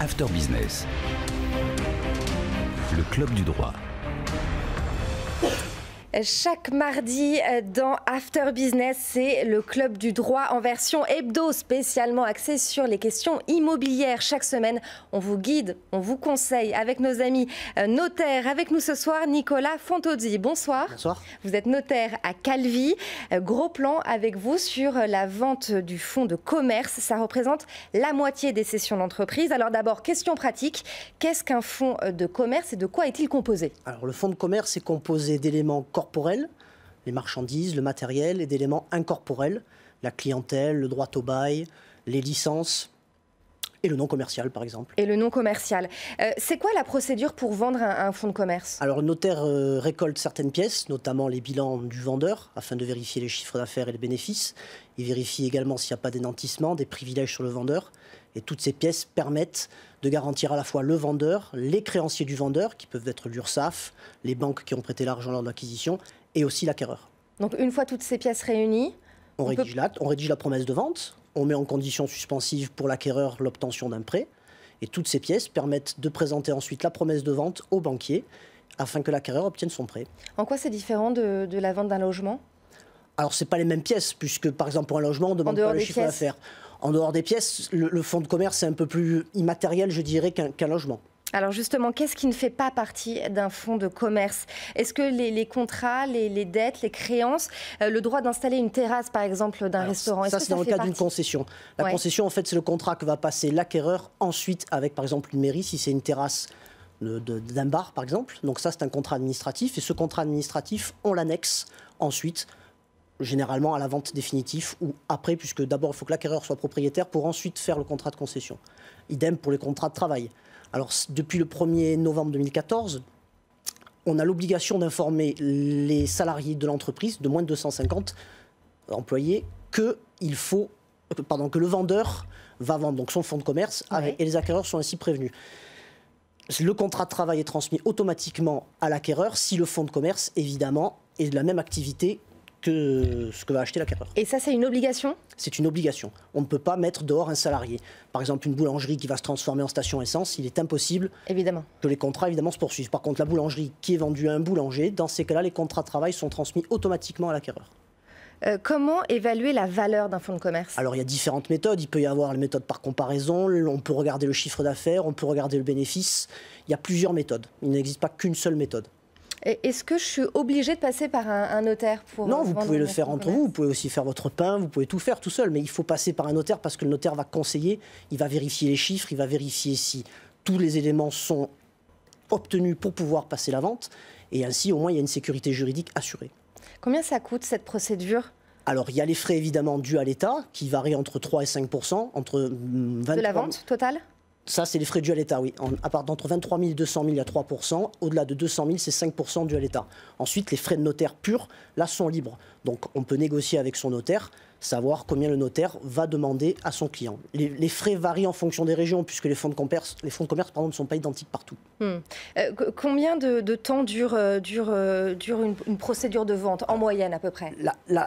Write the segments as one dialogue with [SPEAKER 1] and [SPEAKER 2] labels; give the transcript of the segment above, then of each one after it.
[SPEAKER 1] After Business, le club du droit.
[SPEAKER 2] Chaque mardi dans After Business, c'est le club du droit en version hebdo, spécialement axé sur les questions immobilières. Chaque semaine, on vous guide, on vous conseille avec nos amis notaires. Avec nous ce soir, Nicolas Fantozzi. Bonsoir.
[SPEAKER 3] Bonsoir.
[SPEAKER 2] Vous êtes notaire à Calvi. Gros plan avec vous sur la vente du fonds de commerce. Ça représente la moitié des cessions d'entreprise. Alors d'abord, question pratique. Qu'est-ce qu'un fonds de commerce et de quoi est-il composé?
[SPEAKER 3] Alors le fonds de commerce est composé d'éléments corporels, les marchandises, le matériel, et d'éléments incorporels, la clientèle, le droit au bail, les licences et le non commercial par exemple.
[SPEAKER 2] Et le non commercial. C'est quoi la procédure pour vendre un fonds de commerce?
[SPEAKER 3] Alors le notaire récolte certaines pièces, notamment les bilans du vendeur, afin de vérifier les chiffres d'affaires et les bénéfices. Il vérifie également s'il n'y a pas d'énantissement, des privilèges sur le vendeur. Et toutes ces pièces permettent de garantir à la fois le vendeur, les créanciers du vendeur, qui peuvent être l'URSSAF, les banques qui ont prêté l'argent lors de l'acquisition, et aussi l'acquéreur.
[SPEAKER 2] Donc une fois toutes ces pièces réunies,
[SPEAKER 3] on rédige l'acte, on rédige la promesse de vente, on met en condition suspensive pour l'acquéreur l'obtention d'un prêt, et toutes ces pièces permettent de présenter ensuite la promesse de vente au banquier, afin que l'acquéreur obtienne son prêt.
[SPEAKER 2] En quoi c'est différent de la vente d'un logement?
[SPEAKER 3] Alors, ce n'est pas les mêmes pièces, puisque, par exemple, pour un logement, on ne demande pas le chiffre d'affaires. En dehors des pièces, le fonds de commerce est un peu plus immatériel, je dirais, qu'un logement.
[SPEAKER 2] Alors justement, qu'est-ce qui ne fait pas partie d'un fonds de commerce? Est-ce que les contrats, les dettes, les créances, le droit d'installer une terrasse, par exemple, d'un restaurant,
[SPEAKER 3] ça, c'est dans le cadre d'une concession. La concession, en fait, c'est le contrat que va passer l'acquéreur ensuite avec, par exemple, une mairie, si c'est une terrasse d'un bar, par exemple. Donc ça, c'est un contrat administratif. Et ce contrat administratif, on l'annexe ensuite généralement à la vente définitive ou après, puisque d'abord il faut que l'acquéreur soit propriétaire pour ensuite faire le contrat de concession. Idem pour les contrats de travail. Alors depuis le 1er novembre 2014, on a l'obligation d'informer les salariés de l'entreprise de moins de 250 employés que le vendeur va vendre donc son fonds de commerce et les acquéreurs sont ainsi prévenus. Le contrat de travail est transmis automatiquement à l'acquéreur si le fonds de commerce, évidemment, est de la même activité que ce que va acheter l'acquéreur.
[SPEAKER 2] Et ça, c'est une obligation? C'est
[SPEAKER 3] une obligation. On ne peut pas mettre dehors un salarié. Par exemple, une boulangerie qui va se transformer en station essence, il est impossible que les contrats, évidemment, se poursuivent. Par contre, la boulangerie qui est vendue à un boulanger, dans ces cas-là, les contrats de travail sont transmis automatiquement à l'acquéreur.
[SPEAKER 2] Comment évaluer la valeur d'un fonds de commerce?
[SPEAKER 3] Alors, il y a différentes méthodes. Il peut y avoir les méthodes par comparaison, on peut regarder le chiffre d'affaires, on peut regarder le bénéfice. Il y a plusieurs méthodes. Il n'existe pas qu'une seule méthode.
[SPEAKER 2] Est-ce que je suis obligée de passer par un notaire pour
[SPEAKER 3] Non, vous pouvez le faire entre vous, vous pouvez aussi faire votre pain, vous pouvez tout faire tout seul, mais il faut passer par un notaire parce que le notaire va conseiller, il va vérifier les chiffres, il va vérifier si tous les éléments sont obtenus pour pouvoir passer la vente, et ainsi au moins il y a une sécurité juridique assurée.
[SPEAKER 2] Combien ça coûte cette procédure?
[SPEAKER 3] Alors il y a les frais évidemment dus à l'État qui varient entre 3 et 5%, entre 23...
[SPEAKER 2] De la vente totale?
[SPEAKER 3] Ça, c'est les frais dus à l'État, oui. D'entre 23 000 et 200 000, il y a 3%. Au-delà de 200 000, c'est 5% dus à l'État. Ensuite, les frais de notaire purs, là, sont libres. Donc, on peut négocier avec son notaire, savoir combien le notaire va demander à son client. Les frais varient en fonction des régions, puisque les fonds de commerce ne sont pas identiques partout.
[SPEAKER 2] Combien de temps dure une procédure de vente, en moyenne à peu près?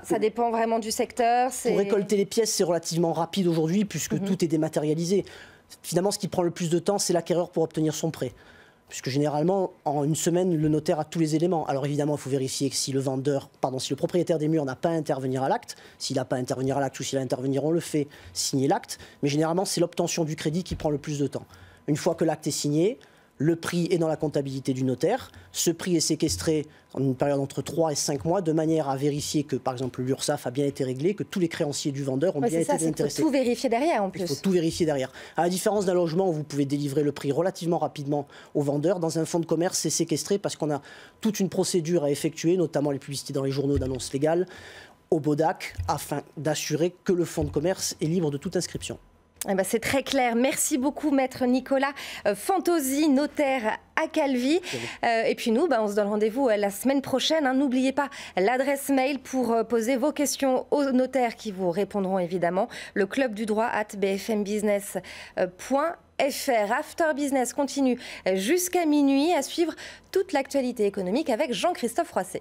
[SPEAKER 2] Ça dépend vraiment du secteur.
[SPEAKER 3] Pour récolter les pièces, c'est relativement rapide aujourd'hui, puisque tout est dématérialisé. Finalement, ce qui prend le plus de temps, c'est l'acquéreur pour obtenir son prêt. Puisque généralement, en une semaine, le notaire a tous les éléments. Alors évidemment, il faut vérifier que si le propriétaire des murs n'a pas à intervenir à l'acte, s'il n'a pas à intervenir à l'acte ou s'il a à intervenir, on le fait signer l'acte. Mais généralement, c'est l'obtention du crédit qui prend le plus de temps. Une fois que l'acte est signé, le prix est dans la comptabilité du notaire. Ce prix est séquestré en une période entre 3 et 5 mois de manière à vérifier que, par exemple, l'URSSAF a bien été réglé, que tous les créanciers du vendeur ont bien été intéressés.
[SPEAKER 2] Il faut tout vérifier derrière en plus.
[SPEAKER 3] Il faut tout vérifier derrière. À la différence d'un logement où vous pouvez délivrer le prix relativement rapidement au vendeur, dans un fonds de commerce, c'est séquestré parce qu'on a toute une procédure à effectuer, notamment les publicités dans les journaux d'annonces légales, au BODAC, afin d'assurer que le fonds de commerce est libre de toute inscription.
[SPEAKER 2] C'est très clair. Merci beaucoup, maître Nicolas Fantozzi, notaire à Calvi. Et puis nous, on se donne rendez-vous la semaine prochaine. N'oubliez pas l'adresse mail pour poser vos questions aux notaires qui vous répondront évidemment. Le club du droit @bfmbusiness.fr. After Business continue jusqu'à minuit à suivre toute l'actualité économique avec Jean-Christophe Roisset.